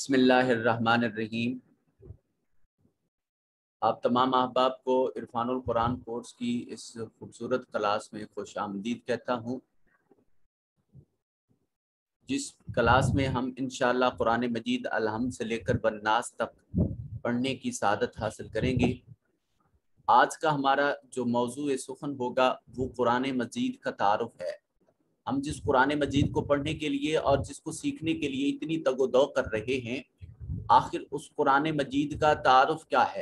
بسم اللہ الرحمن الرحیم۔ آپ تمام احباب کو عرفان القرآن کورس کی اس خوبصورت کلاس میں خوش آمدید کہتا ہوں، جس کلاس میں ہم انشاءاللہ قرآن مجید الحمد سے لے کر بالناس تک پڑھنے کی سعادت حاصل کریں گے۔ آج کا ہمارا جو موضوع سخن ہوگا وہ قرآن مجید کا تعارف ہے۔ ہم جس قرآن مجید کو پڑھنے کے لیے اور جس کو سیکھنے کے لیے اتنی تگ و دو کر رہے ہیں، آخر اس قرآن مجید کا تعارف کیا ہے؟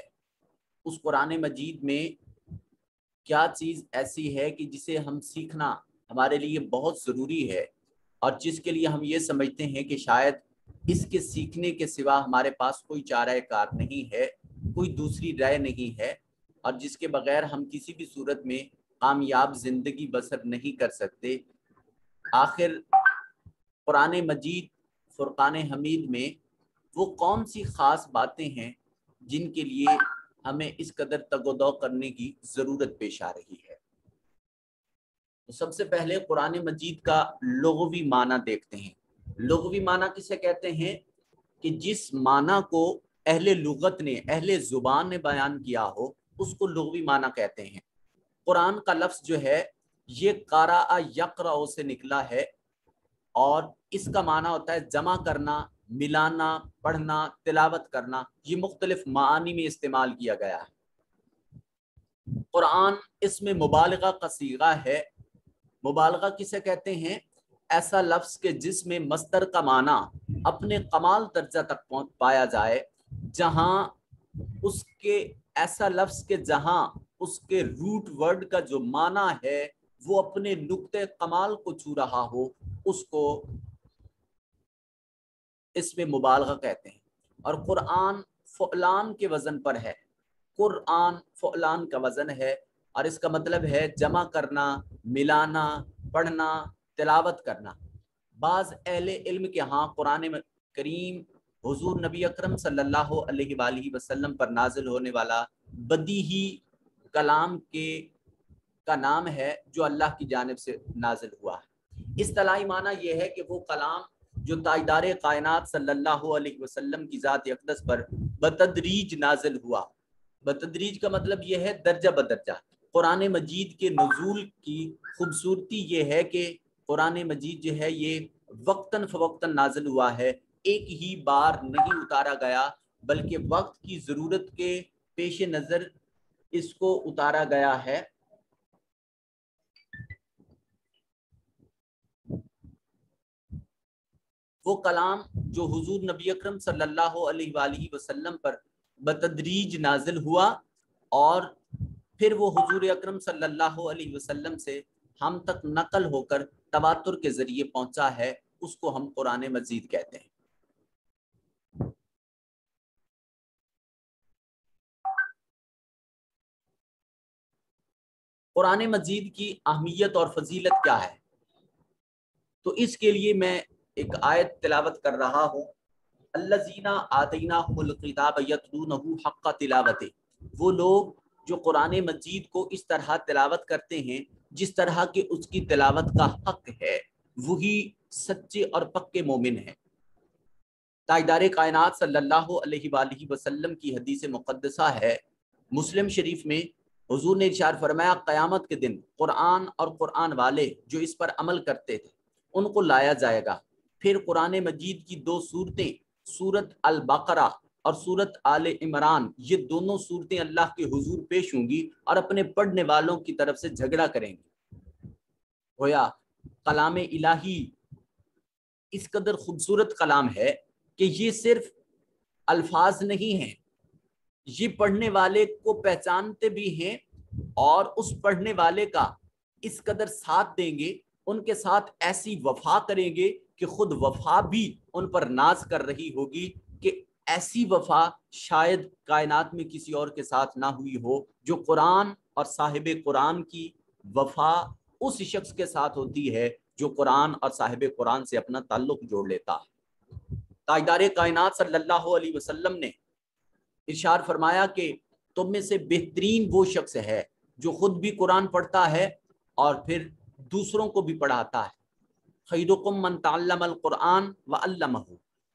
اس قرآن مجید میں کیا چیز ایسی ہے کہ جسے ہم سیکھنا ہمارے لیے بہت ضروری ہے، اور جس کے لیے ہم یہ سمجھتے ہیں کہ شاید اس کے سیکھنے کے سوا ہمارے پاس کوئی چارہ کار نہیں ہے، کوئی دوسری رائے نہیں ہے، اور جس کے بغیر ہم کسی بھی صورت میں کامیاب زندگی بسر نہیں کر سکتے۔ آخر قرآن مجید فرقان حمید میں وہ کون سی خاص باتیں ہیں جن کے لیے ہمیں اس قدر تگ و دو کرنے کی ضرورت پیش آ رہی ہے؟ تو سب سے پہلے قرآن مجید کا لغوی معنی دیکھتے ہیں۔ لغوی معنی کسے کہتے ہیں؟ کہ جس معنی کو اہل لغت نے، اہل زبان نے بیان کیا ہو، اس کو لغوی معنی کہتے ہیں۔ قرآن کا لفظ جو ہے یہ قرأ یقرأ سے نکلا ہے، اور اس کا معنی ہوتا ہے جمع کرنا، ملانا، پڑھنا، تلاوت کرنا۔ یہ مختلف معانی میں استعمال کیا گیا ہے۔ قرآن اس میں مبالغہ کا صیغہ ہے۔ مبالغہ کسے کہتے ہیں؟ ایسا لفظ کہ جس میں مصدر کا معنی اپنے کمال درجہ تک پایا جائے، جہاں اس کے ایسا لفظ کہ جہاں اس کے روٹ ورڈ کا جو معنی ہے وہ اپنے نقطہ کمال کو چھو رہا ہو، اس کو اس میں مبالغہ کہتے ہیں۔ اور قرآن فعلان کے وزن پر ہے۔ قرآن فعلان کا وزن ہے، اور اس کا مطلب ہے جمع کرنا، ملانا، پڑھنا، تلاوت کرنا۔ بعض اہل علم کے ہاں قرآن کریم حضور نبی اکرم صلی اللہ علیہ وآلہ وسلم پر نازل ہونے والا بدیہی کلام کا نام ہے جو اللہ کی جانب سے نازل ہوا ہے۔ اصطلاحی معنی یہ ہے کہ وہ کلام جو تاجدار کائنات صلی اللہ علیہ وسلم کی ذات اقدس پر بتدریج نازل ہوا۔ بتدریج کا مطلب یہ ہے درجہ بدرجہ۔ قرآن مجید کے نزول کی خوبصورتی یہ ہے کہ قرآن مجید جو ہے یہ وقتاً فوقتاً نازل ہوا ہے، ایک ہی بار نہیں اتارا گیا، بلکہ وقت کی ضرورت کے پیش نظر اس کو اتارا گیا ہے۔ وہ کلام جو حضور نبی اکرم صلی اللہ علیہ وآلہ وسلم پر بتدریج نازل ہوا، اور پھر وہ حضور اکرم صلی اللہ علیہ وسلم سے ہم تک نقل ہو کر تواتر کے ذریعے پہنچا ہے، اس کو ہم قرآن مجید کہتے ہیں۔ قرآن مجید کی اہمیت اور فضیلت کیا ہے؟ تو اس کے لیے میں ایک آیت تلاوت کر رہا ہوں۔ الذین آتیناہم الکتاب یتلونہ حق تلاوتہ، وہ لوگ جو قرآن مجید کو اس طرح تلاوت کرتے ہیں جس طرح کہ اس کی تلاوت کا حق ہے، وہی سچے اور پکے مومن ہیں۔ تاجدار کائنات صلی اللہ علیہ وآلہ وسلم کی حدیث مقدسہ ہے، مسلم شریف میں حضور نے ارشاد فرمایا قیامت کے دن قرآن اور قرآن والے جو اس پر عمل کرتے تھے ان کو لایا جائے گا، پھر قرآن مجید کی دو صورتیں، سورت البقرہ اور سورت آل عمران، یہ دونوں صورتیں اللہ کے حضور پیش ہوں گی اور اپنے پڑھنے والوں کی طرف سے جھگڑا کریں گی۔ گویا کلام الہی اس قدر خوبصورت کلام ہے کہ یہ صرف الفاظ نہیں ہیں، یہ پڑھنے والے کو پہچانتے بھی ہیں، اور اس پڑھنے والے کا اس قدر ساتھ دیں گے، ان کے ساتھ ایسی وفا کریں گے کہ خود وفا بھی ان پر ناز کر رہی ہوگی کہ ایسی وفا شاید کائنات میں کسی اور کے ساتھ نہ ہوئی ہو۔ جو قرآن اور صاحب قرآن کی وفا اس شخص کے ساتھ ہوتی ہے جو قرآن اور صاحب قرآن سے اپنا تعلق جوڑ لیتا ہے۔ تاجدار کائنات صلی اللہ علیہ وسلم نے ارشاد فرمایا کہ تم میں سے بہترین وہ شخص ہے جو خود بھی قرآن پڑھتا ہے اور پھر دوسروں کو بھی پڑھاتا ہے۔ خیرکم من تعلم القرآن وعلمہ،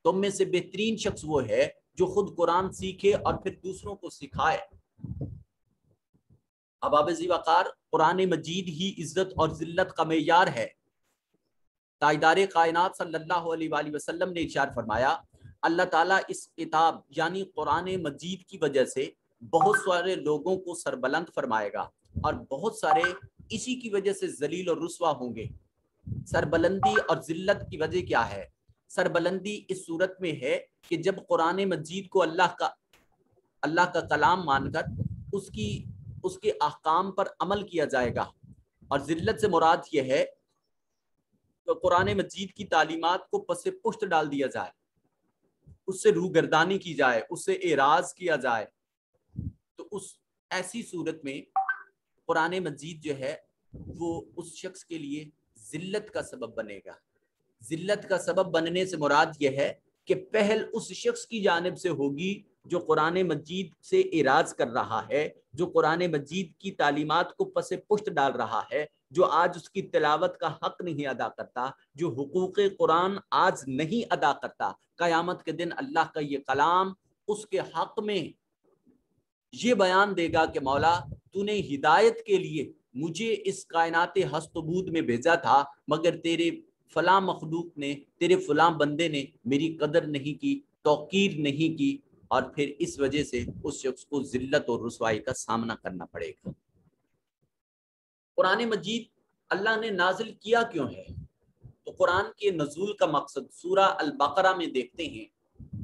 تم میں سے بہترین شخص وہ ہے جو خود قرآن سیکھے اور پھر دوسروں کو سکھائے۔ اباب ذی وقار، قرآن مجید ہی عزت اور ذلت کا معیار ہے۔ تاجدار کائنات صلی اللہ علیہ وآلہ وسلم نے ارشاد فرمایا، اللہ تعالیٰ اس کتاب یعنی قرآن مجید کی وجہ سے بہت سارے لوگوں کو سربلند فرمائے گا اور بہت سارے اسی کی وجہ سے ذلیل اور رسوا ہوں گے۔ سربلندی اور ذلت کی وجہ کیا ہے؟ سربلندی اس صورت میں ہے کہ جب قرآن مجید کو اللہ کا کلام مان کر اس کے احکام پر عمل کیا جائے گا، اور ذلت سے مراد یہ ہے کہ قرآن مجید کی تعلیمات کو پس پشت ڈال دیا جائے، اس سے روگردانی کی جائے، اس سے اعراض کیا جائے، تو ایسی صورت میں قرآن مجید جو ہے وہ اس شخص کے لیے ذلت کا سبب بنے گا۔ ذلت کا سبب بننے سے مراد یہ ہے کہ پہل اس شخص کی جانب سے ہوگی جو قرآن مجید سے اعراض کر رہا ہے، جو قرآن مجید کی تعلیمات کو پس پشت ڈال رہا ہے، جو آج اس کی تلاوت کا حق نہیں ادا کرتا، جو حقوق قرآن آج نہیں ادا کرتا۔ قیامت کے دن اللہ کا یہ کلام اس کے حق میں یہ بیان دے گا کہ مولا تو نے ہدایت کے لیے مجھے اس کائنات ہست و بود میں بھیجا تھا، مگر تیرے فلاں مخلوق نے، تیرے فلاں بندے نے میری قدر نہیں کی، توقیر نہیں کی، اور پھر اس وجہ سے اس شخص کو ذلت اور رسوائی کا سامنا کرنا پڑے گا۔ قرآن مجید اللہ نے نازل کیا کیوں ہے؟ تو قرآن کے نزول کا مقصد سورہ البقرہ میں دیکھتے ہیں،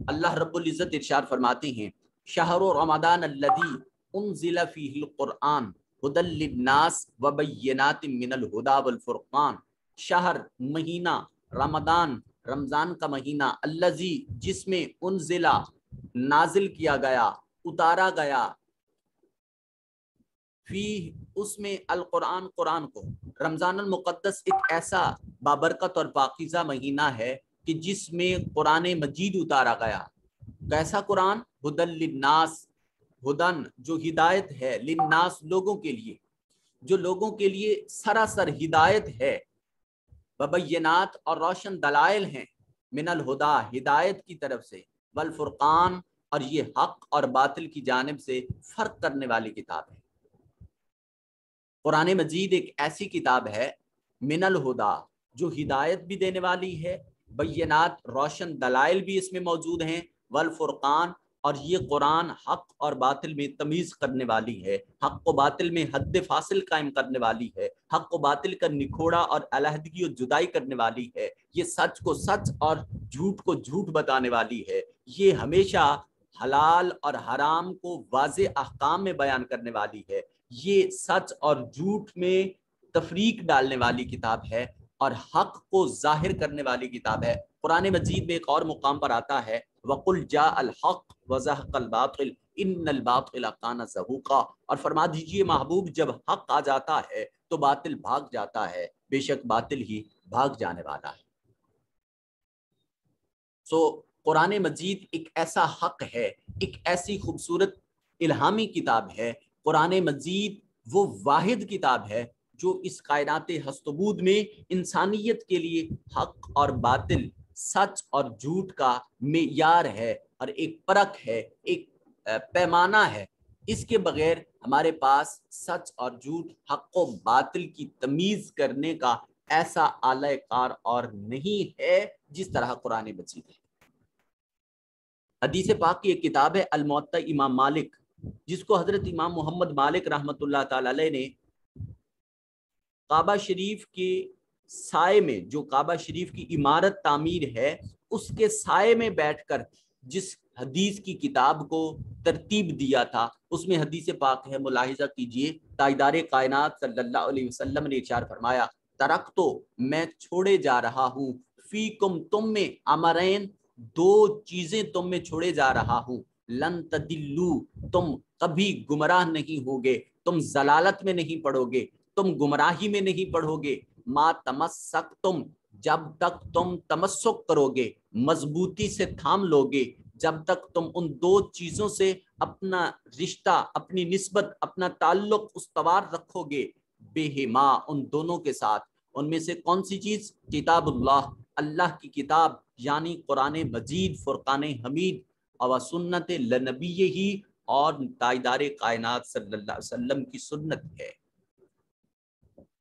اللہ رب العزت ارشاد فرماتے ہیں، شہر رمضان الذی انزل فیہ القرآن ھدی للناس وبینات من الہدی والفرقان۔ شہر مہینہ، رمضان کا مہینہ، الذی جس میں انزلہ نازل کیا گیا، اتارا گیا، فی اس میں القرآن قرآن کو۔ رمضان المقدس ایک ایسا بابرکت اور پاکیزہ مہینہ ہے کہ جس میں قرآن مجید اتارا گیا۔ کیسا قرآن؟ ھدی للناس، ہدن جو ہدایت ہے، للناس لوگوں کے لیے، جو لوگوں کے لیے سراسر ہدایت ہے، وبینات اور روشن دلائل ہیں، من الہدا ہدایت کی طرف سے، والفرقان اور یہ حق اور باطل کی جانب سے فرق کرنے والی کتاب ہے۔ قرآن مجید ایک ایسی کتاب ہے من الہدا جو ہدایت بھی دینے والی ہے، بینات روشن دلائل بھی اس میں موجود ہیں، والفرقان اور یہ قرآن حق اور باطل میں تمیز کرنے والی ہے، حق و باطل میں حد فاصل قائم کرنے والی ہے، حق و باطل کا نکھوڑا اور علیحدگی اور جدائی کرنے والی ہے، یہ سچ کو سچ اور جھوٹ کو جھوٹ بتانے والی ہے، یہ ہمیشہ حلال اور حرام کو واضح احکام میں بیان کرنے والی ہے، یہ سچ اور جھوٹ میں تفریق ڈالنے والی کتاب ہے اور حق کو ظاہر کرنے والی کتاب ہے۔ قرآن مجید میں ایک اور مقام پر آتا ہے، وَقُلْ جَاءَ الْحَقُّ وَزَهَقَ الْبَاطِلُ إِنَّ الْبَاطِلَ كَانَ زَهُوقًا، اور فرما دیجئے محبوب جب حق آ جاتا ہے تو باطل بھاگ جاتا ہے، بے شک باطل ہی بھاگ جانے والا ہے۔ قرآن مجید ایک ایسا حق ہے، ایک ایسی خوبصورت الہامی کتاب ہے۔ قرآن مجید وہ واحد کتاب ہے جو اس کائنات ہست و بود میں انسانیت کے لیے حق اور باطل، سچ اور جھوٹ کا معیار ہے اور ایک پرکھ ہے، ایک پیمانہ ہے۔ اس کے بغیر ہمارے پاس سچ اور جھوٹ، حق و باطل کی تمیز کرنے کا ایسا آلہ کار اور نہیں ہے جس طرح قرآن مجید ہے۔ حدیث پاک کی ایک کتاب ہے الموطا امام مالک، جس کو حضرت امام محمد مالک رحمۃ اللہ تعالی علیہ نے کعبہ شریف کے سائے میں، جو کعبہ شریف کی عمارت تعمیر ہے اس کے سائے میں بیٹھ کر جس حدیث کی کتاب کو ترتیب دیا تھا، اس میں حدیث پاک ہے، ملاحظہ کیجئے، تاجدار کائنات صلی اللہ علیہ وسلم نے ارشاد فرمایا، ترکتو میں چھوڑے جا رہا ہوں، فیکم تم میں، امرین دو چیزیں تم میں چھوڑے جا رہا ہوں، لن تدلو تم کبھی گمراہ نہیں ہوگے، تم ضلالت میں نہیں پڑو گے، تم گمراہی میں نہیں پڑھو گے، ما تمسک تم جب تک تم تمسک کرو گے، مضبوطی سے تھام لو گے، جب تک تم ان دو چیزوں سے اپنا رشتہ، اپنی نسبت، اپنا تعلق استوار رکھو گے، بہما ان دونوں کے ساتھ۔ ان میں سے کون سی چیز؟ کتاب اللہ، اللہ کی کتاب یعنی قرآن مجید، فرقان حمید اور سنت لنبی ہی اور تاجدار کائنات صلی اللہ علیہ وسلم کی سنت ہے۔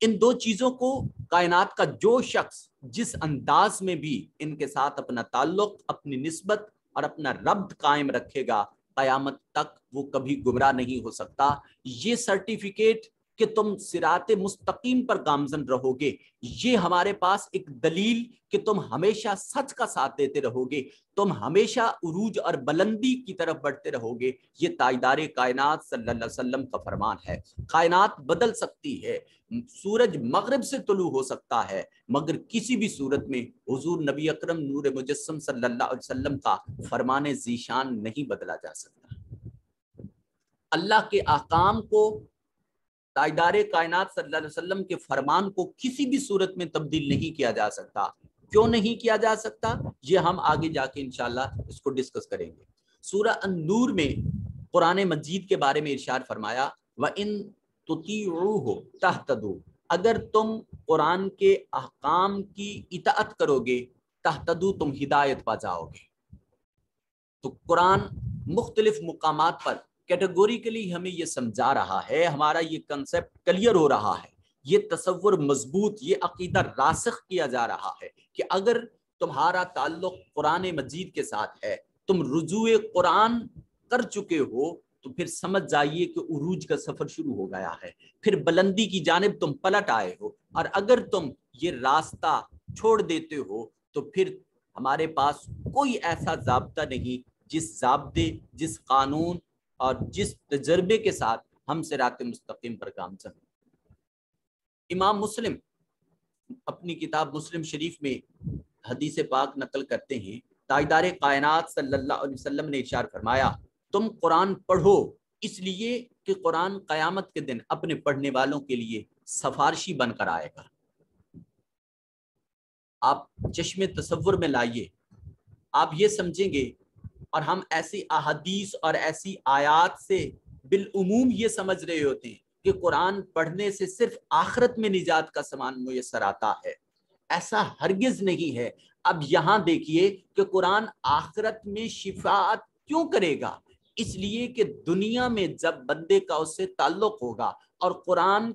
ان دو چیزوں کو کائنات کا جو شخص جس انداز میں بھی ان کے ساتھ اپنا تعلق، اپنی نسبت اور اپنا ربط قائم رکھے گا، قیامت تک وہ کبھی گمراہ نہیں ہو سکتا۔ یہ سرٹیفکیٹ کہ تم صراط مستقیم پر گامزن رہو گے، یہ ہمارے پاس ایک دلیل کہ تم ہمیشہ سچ کا ساتھ دیتے رہو گے، تم ہمیشہ عروج اور بلندی کی طرف بڑھتے رہو گے، یہ تاجدار کائنات صلی اللہ علیہ وسلم کا فرمان ہے۔ کائنات بدل سکتی ہے، سورج مغرب سے طلوع ہو سکتا ہے، مگر کسی بھی صورت میں حضور نبی اکرم نور مجسم صلی اللہ علیہ وسلم کا فرمان ذیشان نہیں بدلا جا سکتا۔ اللہ کے احکام کو، تاجدار کائنات صلی اللہ علیہ وسلم کے فرمان کو کسی بھی صورت میں تبدیل نہیں کیا جا سکتا۔ کیوں نہیں کیا جا سکتا؟ یہ ہم آگے جا کے انشاءاللہ اس کو ڈسکس کریں گے۔ سورہ النور میں قرآن مجید کے بارے میں ارشاد فرمایا وَإِن تُطِيعُوهُ تَهْتَدُوا، اگر تم قرآن کے احکام کی اطاعت کرو گے، تہتدو، تم ہدایت پا جاؤ گے۔ تو قرآن مختلف مقامات پر کیٹیگوریکلی ہمیں یہ سمجھا رہا ہے، ہمارا یہ کنسپٹ کلیئر ہو رہا ہے، یہ تصور مضبوط، یہ عقیدہ راسخ کیا جا رہا ہے کہ اگر تمہارا تعلق قرآن مجید کے ساتھ ہے، تم رجوع قرآن کر چکے ہو، تو پھر سمجھ جائیے کہ عروج کا سفر شروع ہو گیا ہے، پھر بلندی کی جانب تم پلٹ آئے ہو۔ اور اگر تم یہ راستہ چھوڑ دیتے ہو تو پھر ہمارے پاس کوئی ایسا ضابطہ نہیں جس ضابطے، جس قانون اور جس تجربے کے ساتھ ہم صراط مستقیم پر گامزن ہیں۔ امام مسلم اپنی کتاب مسلم شریف میں حدیث پاک نقل کرتے ہیں، تاجدار کائنات صلی اللہ علیہ وسلم نے ارشاد فرمایا تم قرآن پڑھو، اس لیے کہ قرآن قیامت کے دن اپنے پڑھنے والوں کے لیے سفارشی بن کر آئے گا۔ آپ چشم تصور میں لائیے، آپ یہ سمجھیں گے، اور ہم ایسی احادیث اور ایسی آیات سے بالعموم یہ سمجھ رہے ہوتے ہیں کہ قرآن پڑھنے سے صرف آخرت میں نجات کا سامان میسر آتا ہے۔ ایسا ہرگز نہیں ہے۔ اب یہاں دیکھیے کہ قرآن آخرت میں شفاعت کیوں کرے گا؟ اس لیے کہ دنیا میں جب بندے کا اس سے تعلق ہوگا، اور قرآن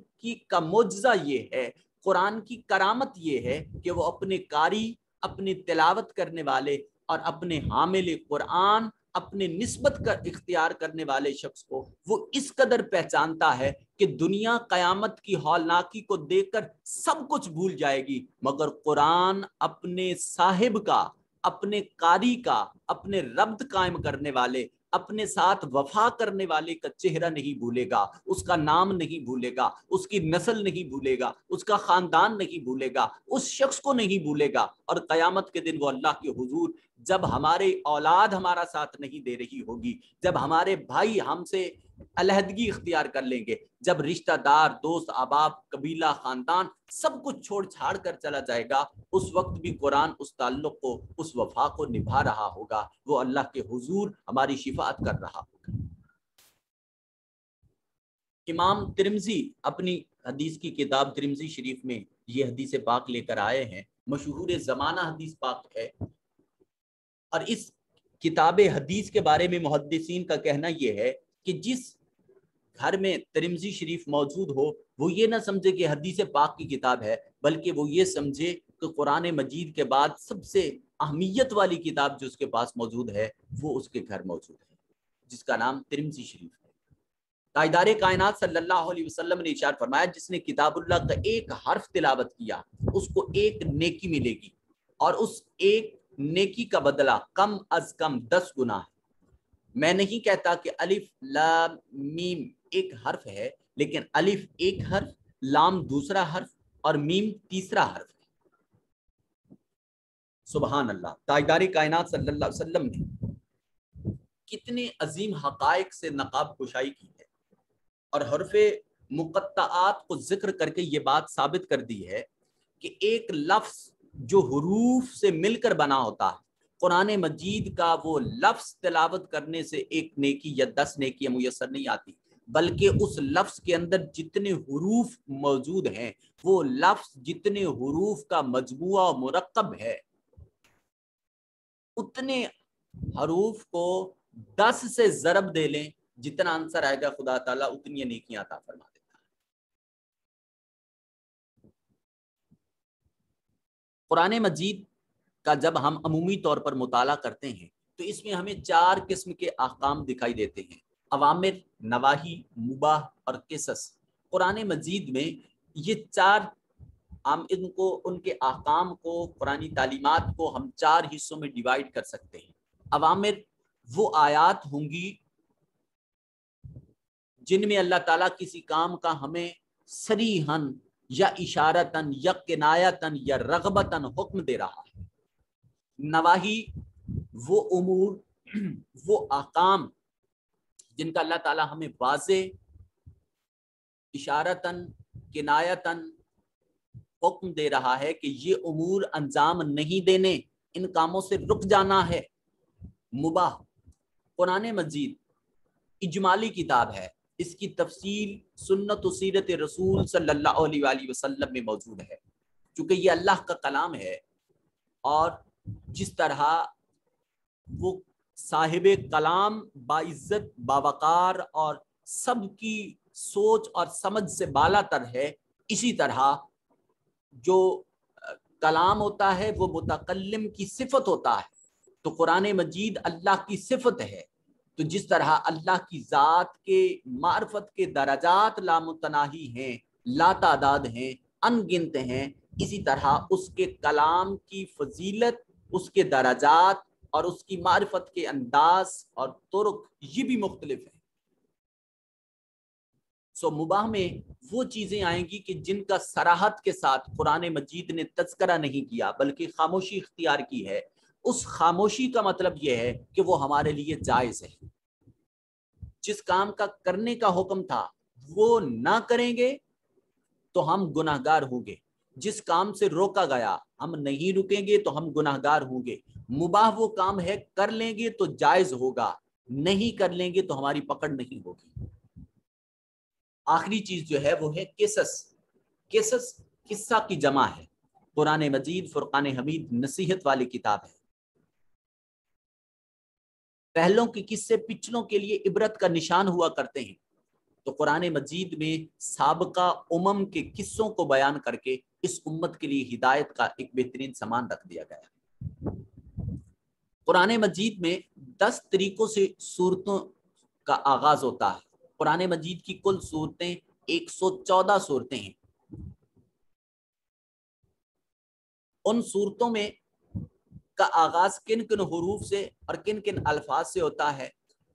کا معجزہ یہ ہے، قرآن کی کرامت یہ ہے کہ وہ اپنے قاری، اپنے تلاوت کرنے والے اور اپنے حامل قرآن، اپنے نسبت کا اختیار کرنے والے شخص کو وہ اس قدر پہچانتا ہے کہ دنیا قیامت کی ہولناکی کو دیکھ کر سب کچھ بھول جائے گی، مگر قرآن اپنے صاحب کا، اپنے قاری کا، اپنے ربط قائم کرنے والے، اپنے ساتھ وفا کرنے والے کا چہرہ نہیں بھولے گا، اس کا نام نہیں بھولے گا، اس کی نسل نہیں بھولے گا، اس کا خاندان نہیں بھولے گا، اس شخص کو نہیں بھولے گا۔ اور قیامت کے دن وہ اللہ کے حضور، جب ہمارے اولاد ہمارا ساتھ نہیں دے رہی ہوگی، جب ہمارے بھائی ہم سے علیحدگی اختیار کر لیں گے، جب رشتہ دار، دوست، احباب، قبیلہ، خاندان سب کچھ چھوڑ چھاڑ کر چلا جائے گا، اس وقت بھی قرآن اس تعلق کو، اس وفا کو نبھا رہا ہوگا، وہ اللہ کے حضور ہماری شفاعت کر رہا ہوگا۔ امام ترمذی اپنی حدیث کی کتاب ترمذی شریف میں یہ حدیث پاک لے کر آئے ہیں، مشہور زمانہ حدیث پاک ہے، اور اس کتاب حدیث کے بارے میں محدثین کا کہنا یہ ہے کہ جس گھر میں ترمذی شریف موجود ہو، وہ یہ نہ سمجھے کہ حدیث پاک کی کتاب ہے، بلکہ وہ یہ سمجھے کہ قرآن مجید کے بعد سب سے اہمیت والی کتاب جو اس کے پاس موجود ہے وہ اس کے گھر موجود ہے، جس کا نام ترمذی شریف ہے۔ تاجدار کائنات صلی اللہ علیہ وسلم نے ارشاد فرمایا جس نے کتاب اللہ کا ایک حرف تلاوت کیا اس کو ایک نیکی ملے گی، اور اس ایک نیکی کا بدلہ کم از کم 10 گنا ہے۔ میں نہیں کہتا کہ الف لام میم ایک حرف ہے، لیکن الف ایک حرف، لام دوسرا حرف اور میم تیسرا حرف ہے۔ سبحان اللہ، تاجدار کائنات صلی اللہ علیہ وسلم نے کتنے عظیم حقائق سے نقاب کشائی کی ہے، اور حرف مقطعات کو ذکر کر کے یہ بات ثابت کر دی ہے کہ ایک لفظ جو حروف سے مل کر بنا ہوتا ہے، قرآن مجید کا وہ لفظ تلاوت کرنے سے ایک نیکی یا 10 نیکیاں میسر نہیں آتی، بلکہ اس لفظ کے اندر جتنے حروف موجود ہیں وہ لفظ جتنے حروف کا مجموعہ و مرکب ہے، اتنے حروف کو 10 سے ضرب دے لیں، جتنا آنسر آئے گا خدا تعالیٰ اتنی نیکیاں عطا فرما دیتا ہے۔ قرآن مجید کا جب ہم عمومی طور پر مطالعہ کرتے ہیں تو اس میں ہمیں 4 قسم کے احکام دکھائی دیتے ہیں: اوامر، نواہی، مباح اور قصص۔ قرآن مجید میں یہ 4 ہم ان کے احکام کو، قرآنی تعلیمات کو ہم 4 حصوں میں ڈیوائیڈ کر سکتے ہیں۔ اوامر وہ آیات ہوں گی جن میں اللہ تعالیٰ کسی کام کا ہمیں صریحاً یا اشارتاً یا کنایتاً یا رغبتاً حکم دے رہا ہے۔ نواہی وہ امور، وہ احکام جن کا اللہ تعالیٰ ہمیں واضح اشارتاً کنایتاً حکم دے رہا ہے کہ یہ امور انجام نہیں دینے، ان کاموں سے رک جانا ہے۔ مباح، قرآن مجید اجمالی کتاب ہے، اس کی تفصیل سنت و سیرت رسول صلی اللہ علیہ وآلہ وسلم میں موجود ہے، چونکہ یہ اللہ کا کلام ہے، اور جس طرح وہ صاحب کلام باعزت، باوقار اور سب کی سوچ اور سمجھ سے بالا تر ہے، اسی طرح جو کلام ہوتا ہے وہ متکلم کی صفت ہوتا ہے۔ تو قرآن مجید اللہ کی صفت ہے، تو جس طرح اللہ کی ذات کے معرفت کے درجات لامتناہی ہیں، لا تعداد ہیں، ان گنت ہیں، اسی طرح اس کے کلام کی فضیلت، اس کے درجات اور اس کی معرفت کے انداز اور طرق یہ بھی مختلف ہیں۔ مباح میں وہ چیزیں آئیں گی کہ جن کا صراحت کے ساتھ قرآن مجید نے تذکرہ نہیں کیا بلکہ خاموشی اختیار کی ہے۔ اس خاموشی کا مطلب یہ ہے کہ وہ ہمارے لیے جائز ہے۔ جس کام کا کرنے کا حکم تھا وہ نہ کریں گے تو ہم گناہگار ہوں گے، جس کام سے روکا گیا ہم نہیں رکیں گے تو ہم گناہگار ہوں گے۔ مباح وہ کام ہے کر لیں گے تو جائز ہوگا، نہیں کر لیں گے تو ہماری پکڑ نہیں ہوگی۔ آخری چیز جو ہے وہ ہے قصص۔ قصص قصہ کی جمع ہے۔ قرآن مجید فرقان حمید نصیحت والی کتاب ہے۔ پہلوں کے قصے پچھلوں کے لیے عبرت کا نشان ہوا کرتے ہیں، تو قرآن مجید میں سابقہ امم کے قصوں کو بیان کر کے اس امت کے لیے ہدایت کا ایک بہترین سامان رکھ دیا گیا۔ قرآن مجید میں 10 طریقوں سے صورتوں کا آغاز ہوتا ہے۔ قرآن مجید کی کل صورتیں 114 صورتیں ہیں۔ ان صورتوں میں کا آغاز کن کن حروف سے اور کن کن الفاظ سے ہوتا ہے،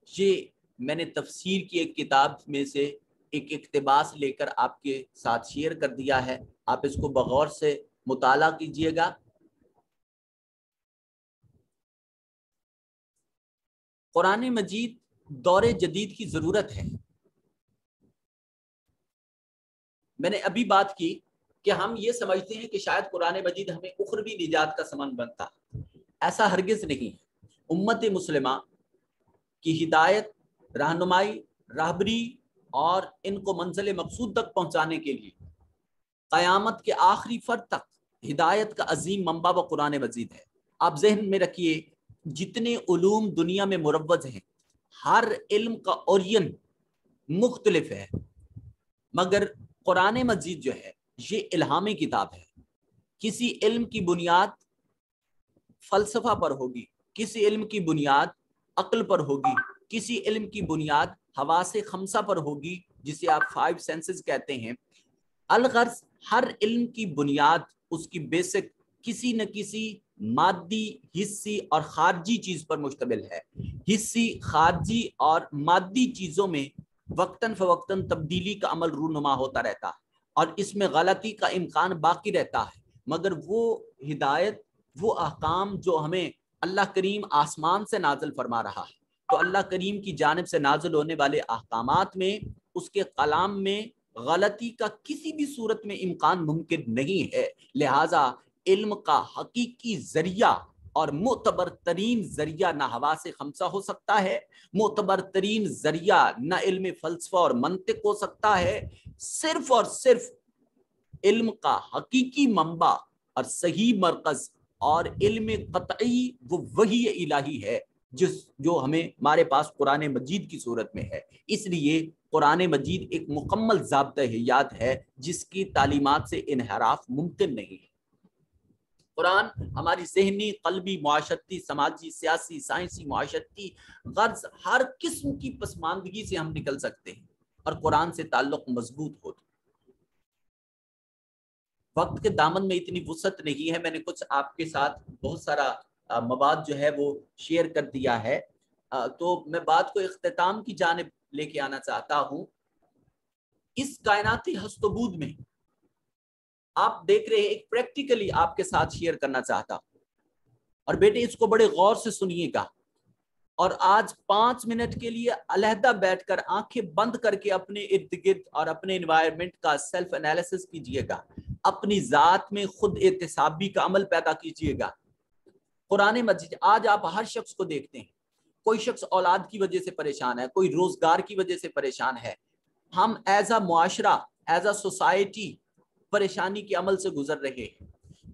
یہ میں نے تفسیر کی ایک کتاب میں سے ایک اقتباس لے کر آپ کے ساتھ شیئر کر دیا ہے، آپ اس کو بغور سے مطالعہ کیجئے گا۔ قرآن مجید دور جدید کی ضرورت ہے۔ میں نے ابھی بات کی کہ ہم یہ سمجھتے ہیں کہ شاید قرآن مجید ہمیں اخروی نجات کا سامان بنتا، ایسا ہرگز نہیں ہے۔ امت مسلمہ کی ہدایت، رہنمائی، راہبری اور ان کو منزل مقصود تک پہنچانے کے لیے قیامت کے آخری فرد تک ہدایت کا عظیم منبع و قرآن مجید ہے۔ آپ ذہن میں رکھیے، جتنے علوم دنیا میں مروج ہیں، ہر علم کا اورین مختلف ہے، مگر قرآن مجید جو ہے یہ الہامی کتاب ہے۔ کسی علم کی بنیاد فلسفہ پر ہوگی، کسی علم کی بنیاد عقل پر ہوگی، کسی علم کی بنیاد حواس خمسہ پر ہوگی جسے آپ 5 سینسز کہتے ہیں۔ الغرض ہر علم کی بنیاد، اس کی بیسک کسی نہ کسی مادی، حصی اور خارجی چیز پر مشتمل ہے۔ حصی، خارجی اور مادی چیزوں میں وقتاً فوقتاً تبدیلی کا عمل رونما ہوتا رہتا ہے اور اس میں غلطی کا امکان باقی رہتا ہے، مگر وہ ہدایت، وہ احکام جو ہمیں اللہ کریم آسمان سے نازل فرما رہا ہے، تو اللہ کریم کی جانب سے نازل ہونے والے احکامات میں، اس کے کلام میں غلطی کا کسی بھی صورت میں امکان ممکن نہیں ہے۔ لہٰذا علم کا حقیقی ذریعہ اور معتبر ترین ذریعہ نہ حواس خمسہ ہو سکتا ہے، معتبر ترین ذریعہ نہ علم فلسفہ اور منطق ہو سکتا ہے، صرف اور صرف علم کا حقیقی منبع اور صحیح مرکز اور علم قطعی وہ وحی الہی ہے جو ہمارے پاس قرآن مجید کی صورت میں ہے. اس لیے قرآن مجید ایک مکمل ضابطہ حیات ہے جس کی تعلیمات سے انحراف ممکن نہیں ہے. قرآن ہماری ذہنی، قلبی، معاشرتی، سماجی، سیاسی، سائنسی، معاشرتی غرض ہر قسم کی پسماندگی سے ہم نکل سکتے ہیں اور قرآن سے تعلق مضبوط ہوتا. وقت کے دامن میں اتنی وسعت نہیں ہے، میں نے کچھ آپ کے ساتھ بہت سارا مواد جو ہے وہ شیئر کر دیا ہے، تو میں بات کو اختتام کی جانب لے کے آنا چاہتا ہوں. اس کائناتی ہست و بود میں آپ دیکھ رہے ہیں، ایک پریکٹیکلی آپ کے ساتھ شیئر کرنا چاہتا ہوں، اور بیٹے اس کو بڑے غور سے سنیے گا، اور آج 5 منٹ کے لیے علیحدہ بیٹھ کر آنکھیں بند کر کے اپنے ارد گرد اور اپنے انوائرمنٹ کا سیلف انالیسس کیجئے گا، اپنی ذات میں خود احتسابی کا عمل پیدا کیجئے گا. قرآن مجید آج آپ ہر شخص کو دیکھتے ہیں، کوئی شخص اولاد کی وجہ سے پریشان ہے، کوئی روزگار کی وجہ سے پریشان ہے. ہم ایز اے معاشرہ، ایز اے سوسائٹی پریشانی کے عمل سے گزر رہے ہیں.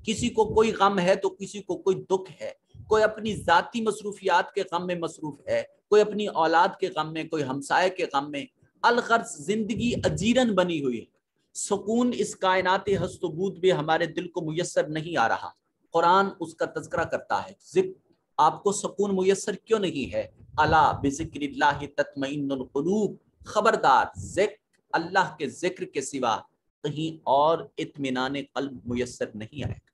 کسی کو کوئی غم ہے تو کسی کو کوئی دکھ ہے، کوئی اپنی ذاتی مصروفیات کے غم میں مصروف ہے، کوئی اپنی اولاد کے غم میں، کوئی ہمسائے کے غم میں. الغرض زندگی اجیرن بنی ہوئی ہے. سکون اس کائنات ہست و بود میں ہمارے دل کو میسر نہیں آ رہا. قرآن اس کا تذکرہ کرتا ہے. آپ کو سکون میسر کیوں نہیں ہے؟ الا بذکر اللہ تطمئن القلوب، خبردار اللہ کے ذکر کے سوا کہیں اور اطمینان قلب میسر نہیں آئے گا.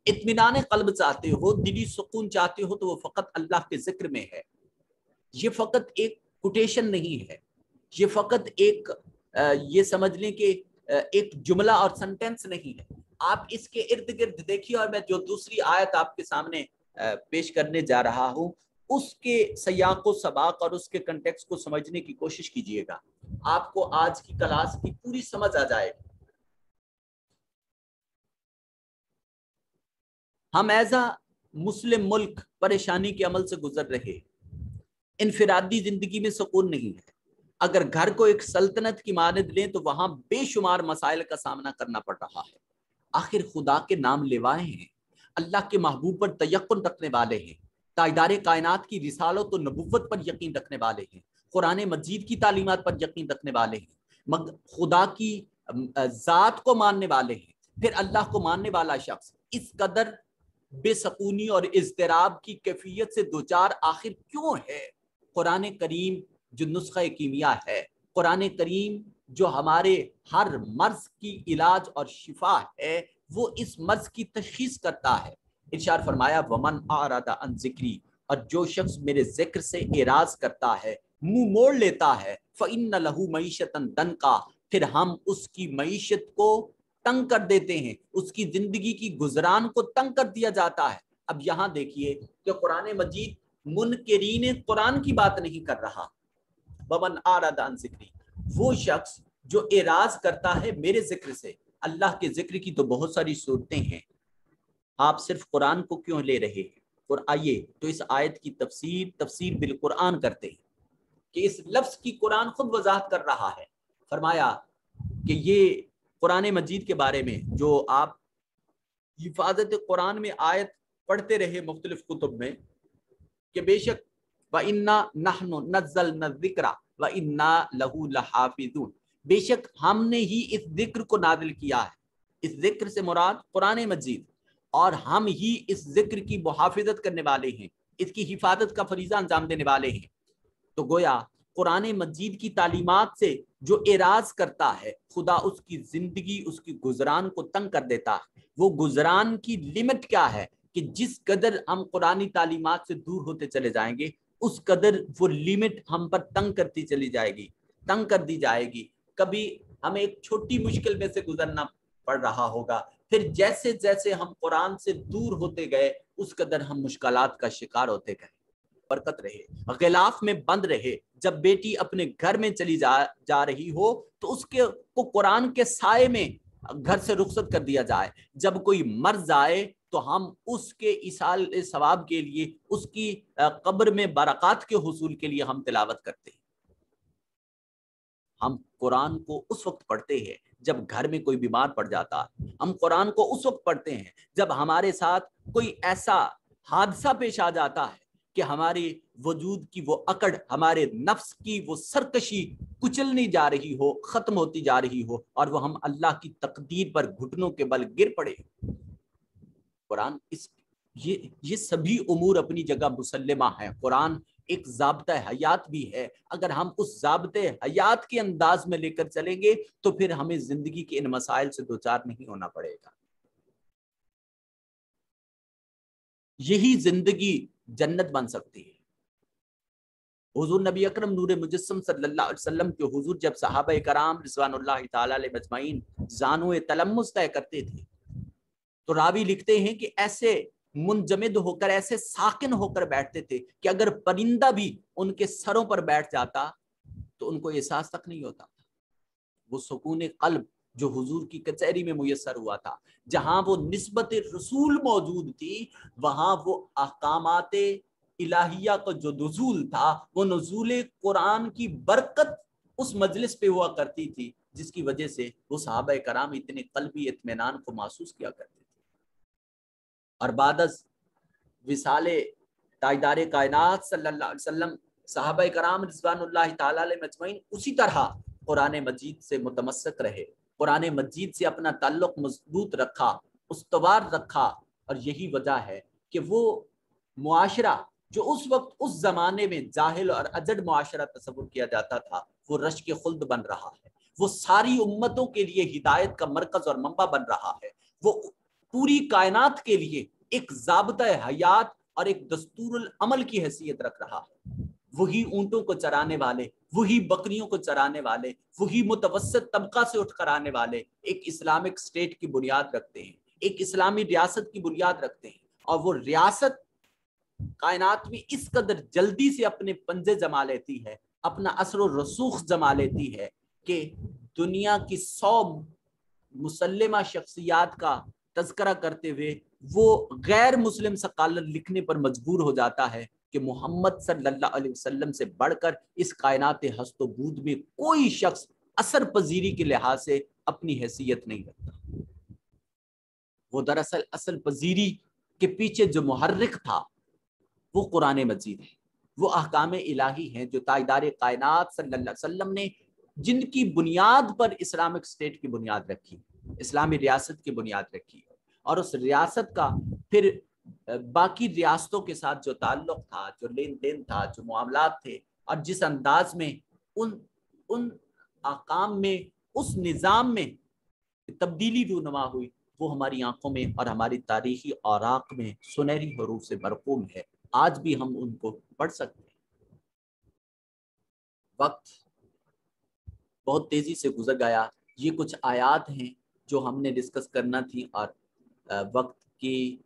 اطمینان قلب چاہتے ہو، دلی سکون چاہتے ہو، تو وہ فقط اللہ کے ذکر میں ہے. یہ فقط ایک کوٹیشن نہیں ہے، یہ فقط ایک یہ سمجھ لیں کہ ایک جملہ اور سنٹینس نہیں ہے. آپ اس کے ارد گرد دیکھیے، اور میں جو دوسری آیت آپ کے سامنے پیش کرنے جا رہا ہوں اس کے سیاق و سباق اور اس کے کنٹیکسٹ کو سمجھنے کی کوشش کیجئے گا. آپ کو آج کی کلاس کی پوری سمجھ آ جائے گی. ہم ایز اے مسلم ملک پریشانی کے عمل سے گزر رہے. انفرادی زندگی میں سکون نہیں ہے. اگر گھر کو ایک سلطنت کی مانند لیں تو وہاں بے شمار مسائل کا سامنا کرنا پڑ رہا ہے. آخر خدا کے نام لیوائے ہیں، اللہ کے محبوب پر تیقن رکھنے والے ہیں، تاجدار کائنات کی رسالت و نبوت پر یقین رکھنے والے ہیں، قرآن مجید کی تعلیمات پر یقین رکھنے والے ہیں، خدا کی ذات کو ماننے والے ہیں. پھر اللہ کو ماننے والا شخص اس قدر بے سکونی اور اضطراب کی کیفیت سے دوچار آخر کیوں ہے؟ قرآن کریم جو نسخہ کیمیا ہے، قرآن کریم جو ہمارے ہر مرض کی علاج اور شفا ہے، وہ اس مرض کی تشخیص کرتا ہے. ارشاد فرمایا ومن اعرض عن ذکری، اور جو شخص میرے ذکر سے اعراض کرتا ہے، منہ موڑ لیتا ہے، فإن لہ معیشۃ ضنکا، پھر ہم اس کی معیشت کو تنگ کر دیتے ہیں، اس کی زندگی کی گزران کو تنگ کر دیا جاتا ہے. اب یہاں دیکھیے کہ قرآن مجید منکرین قرآن کی بات نہیں کر رہا. ومن اعرض عن ذکری، وہ شخص جو اعراض کرتا ہے میرے ذکر سے. اللہ کے ذکر کی تو بہت ساری صورتیں ہیں، آپ صرف قرآن کو کیوں لے رہے ہیں؟ اور آئیے تو اس آیت کی تفسیر بالقرآن کرتے ہیں کہ اس لفظ کی قرآن خود وضاحت کر رہا ہے. فرمایا کہ یہ قرآن مجید کے بارے میں جو آپ حفاظت قرآن میں آیت پڑھتے رہے مختلف کتب میں، کہ بے شک وَإِنَّا نَحْنُ نَزَّلْنَا الذِّكْرَ وَإِنَّا لَهُ لَحَافِظُونَ، بے شک ہم نے ہی اس ذکر کو نازل کیا ہے. اس ذکر سے مراد قرآن مجید، اور ہم ہی اس ذکر کی محافظت کرنے والے ہیں، اس کی حفاظت کا فریضہ انجام دینے والے ہیں. تو گویا قرآن مجید کی تعلیمات سے جو اعراض کرتا ہے، خدا اس کی زندگی، اس کی گزران کو تنگ کر دیتا ہے. وہ گزران کی لمٹ کیا ہے کہ جس قدر ہم قرآنی تعلیمات سے دور ہوتے چلے جائیں گے، اس قدر وہ لمٹ ہم پر تنگ کرتی چلی جائے گی، تنگ کر دی جائے گی. کبھی ہمیں ایک چھوٹی مشکل میں سے گزرنا پڑ رہا ہوگا، پھر جیسے جیسے ہم قرآن سے دور ہوتے گئے اس قدر ہم مشکلات کا شکار ہوتے گئے. برکت رہے، غلاف میں بند رہے. جب بیٹی اپنے گھر میں چلی جا رہی ہو تو اس کو قرآن کے سائے میں گھر سے رخصت کر دیا جائے. جب کوئی مرض آئے تو ہم اس کے ایصال ثواب کے لیے، اس کی قبر میں برکات کے حصول کے لیے ہم تلاوت کرتے ہیں. ہم قرآن کو اس وقت پڑھتے ہیں جب گھر میں کوئی بیمار پڑ جاتا ہے، ہم قرآن کو اس وقت پڑھتے ہیں جب ہمارے ساتھ کوئی ایسا حادثہ پیش آ جاتا ہے کہ ہمارے وجود کی وہ اکڑ، ہمارے نفس کی وہ سرکشی کچلنی جا رہی ہو، ختم ہوتی جا رہی ہو، اور وہ ہم اللہ کی تقدیر پر گھٹنوں کے بل گر پڑے۔ قرآن یہ سبھی امور اپنی جگہ مسلمہ ہیں۔ قرآن ایک ضابطہ حیات بھی ہے، اگر ہم اس ضابطہ حیات کے انداز میں لے کر چلیں گے تو پھر ہمیں زندگی کے ان مسائل سے دوچار نہیں ہونا پڑے گا۔ یہی زندگی جنت بن سکتی ہے۔ حضور نبی اکرم نور مجسم صلی اللہ علیہ وسلم کے حضور جب صحابہ کرام رضوان اللہ تعالی علیہ مجمعین زانو تلمس طے کرتے تھے تو راوی لکھتے ہیں کہ ایسے منجمد ہو کر، ایسے ساکن ہو کر بیٹھتے تھے کہ اگر پرندہ بھی ان کے سروں پر بیٹھ جاتا تو ان کو احساس تک نہیں ہوتا۔ وہ سکون قلب جو حضور کی کچہری میں میسر ہوا تھا، جہاں وہ نسبت رسول موجود تھی، وہاں وہ احکامات الہیہ کا جو نزول تھا، وہ نزول قرآن کی برکت اس مجلس پہ ہوا کرتی تھی، جس کی وجہ سے وہ صحابہ کرام اتنے قلبی اطمینان کو محسوس کیا کرتے تھے۔ اور بعد از وصال تاجدار کائنات صلی اللہ علیہ وسلم صحابہ کرام رضوان اللہ تعالی علیہ مجمعین اسی طرح قرآن مجید سے متمسک رہے، قرآن مجید سے اپنا تعلق مضبوط رکھا، استوار رکھا۔ اور یہی وجہ ہے کہ وہ معاشرہ جو اس وقت اس زمانے میں جاہل اور اجڑ معاشرہ تصور کیا جاتا تھا، وہ رشک خلد بن رہا ہے، وہ ساری امتوں کے لیے ہدایت کا مرکز اور منبع بن رہا ہے، وہ پوری کائنات کے لیے ایک ضابطہ حیات اور ایک دستور العمل کی حیثیت رکھ رہا ہے۔ وہی اونٹوں کو چرانے والے، وہی بکریوں کو چرانے والے، وہی متوسط طبقہ سے اٹھ کر آنے والے ایک اسلامک اسٹیٹ کی بنیاد رکھتے ہیں، ایک اسلامی ریاست کی بنیاد رکھتے ہیں، اور وہ ریاست کائنات میں اس قدر جلدی سے اپنے پنجے جما لیتی ہے، اپنا اثر و رسوخ جما لیتی ہے کہ دنیا کی 100 مسلمہ شخصیات کا تذکرہ کرتے ہوئے وہ غیر مسلم سکالر لکھنے پر مجبور ہو جاتا ہے کہ محمد صلی اللہ علیہ وسلم سے بڑھ کر اس کائنات ہست و بود میں کوئی شخص اثر پذیری کے لحاظ سے اپنی حیثیت نہیں رکھتا۔ وہ دراصل اصل پذیری کے پیچھے جو محرک تھا وہ قرآن مجید ہے، وہ احکام الہی ہیں جو تاجدار کائنات صلی اللہ علیہ وسلم نے جن کی بنیاد پر اسلامک اسٹیٹ کی بنیاد رکھی، اسلامی ریاست کی بنیاد رکھی، اور اس ریاست کا پھر باقی ریاستوں کے ساتھ جو تعلق تھا، جو لین دین تھا، جو معاملات تھے، اور جس انداز میں ان احکام میں، اس نظام میں تبدیلی رونما ہوئی، وہ ہماری آنکھوں میں اور ہماری تاریخی اوراق میں سنہری حروف سے مرقوم ہے۔ آج بھی ہم ان کو پڑھ سکتے ہیں۔ وقت بہت تیزی سے گزر گیا۔ یہ کچھ آیات ہیں جو ہم نے ڈسکس کرنا تھی، اور وقت کی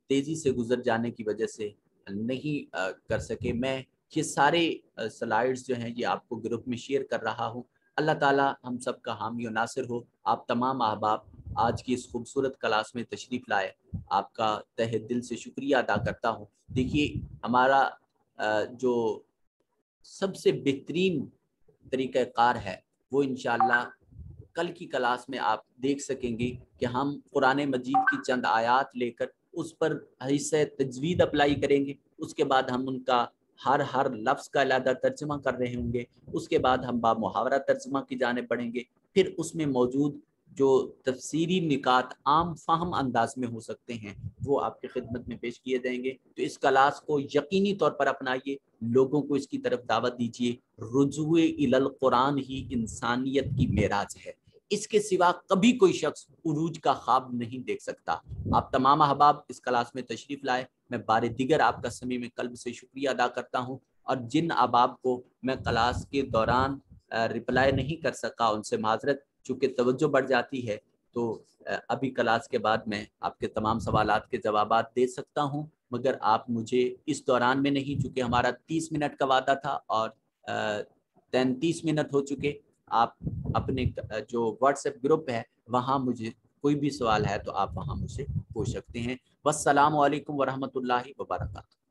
تیزی سے گزر جانے کی وجہ سے نہیں کر سکے۔ میں یہ سارے سلائیڈز جو ہیں یہ آپ کو گروپ میں شیئر کر رہا ہوں۔ اللہ تعالیٰ ہم سب کا حامی و ناصر ہو۔ آپ تمام احباب آج کی اس خوبصورت کلاس میں تشریف لائے، آپ کا تہ دل سے شکریہ ادا کرتا ہوں۔ دیکھیے، ہمارا جو سب سے بہترین طریقہ کار ہے وہ انشاءاللہ کل کی کلاس میں آپ دیکھ سکیں گے کہ ہم قرآن مجید کی چند آیات لے کر اس پر حصہ تجوید اپلائی کریں گے، اس کے بعد ہم ان کا ہر لفظ کا علیحدہ ترجمہ کر رہے ہوں گے، اس کے بعد ہم با محاورہ ترجمہ کی جانب بڑھیں گے، پھر اس میں موجود جو تفسیری نکات عام فہم انداز میں ہو سکتے ہیں وہ آپ کی خدمت میں پیش کیے جائیں گے۔ تو اس کلاس کو یقینی طور پر اپنائیے، لوگوں کو اس کی طرف دعوت دیجیے۔ رجوع الی القرآن ہی انسانیت کی معراج ہے، اس کے سوا کبھی کوئی شخص عروج کا خواب نہیں دیکھ سکتا۔ آپ تمام احباب اس کلاس میں تشریف لائے، میں بار دیگر آپ کا صمیم قلب سے شکریہ ادا کرتا ہوں، اور جن احباب کو میں کلاس کے دوران رپلائی نہیں کر سکا ان سے معذرت، چونکہ توجہ بڑھ جاتی ہے، تو ابھی کلاس کے بعد میں آپ کے تمام سوالات کے جوابات دے سکتا ہوں، مگر آپ مجھے اس دوران میں نہیں، چونکہ ہمارا 30 منٹ کا وعدہ تھا اور 33 منٹ ہو چکے۔ آپ اپنے جو واٹس ایپ گروپ ہے وہاں مجھے کوئی بھی سوال ہے تو آپ وہاں مجھ سے پوچھ سکتے ہیں۔ والسلام علیکم ورحمۃ اللہ وبرکاتہ۔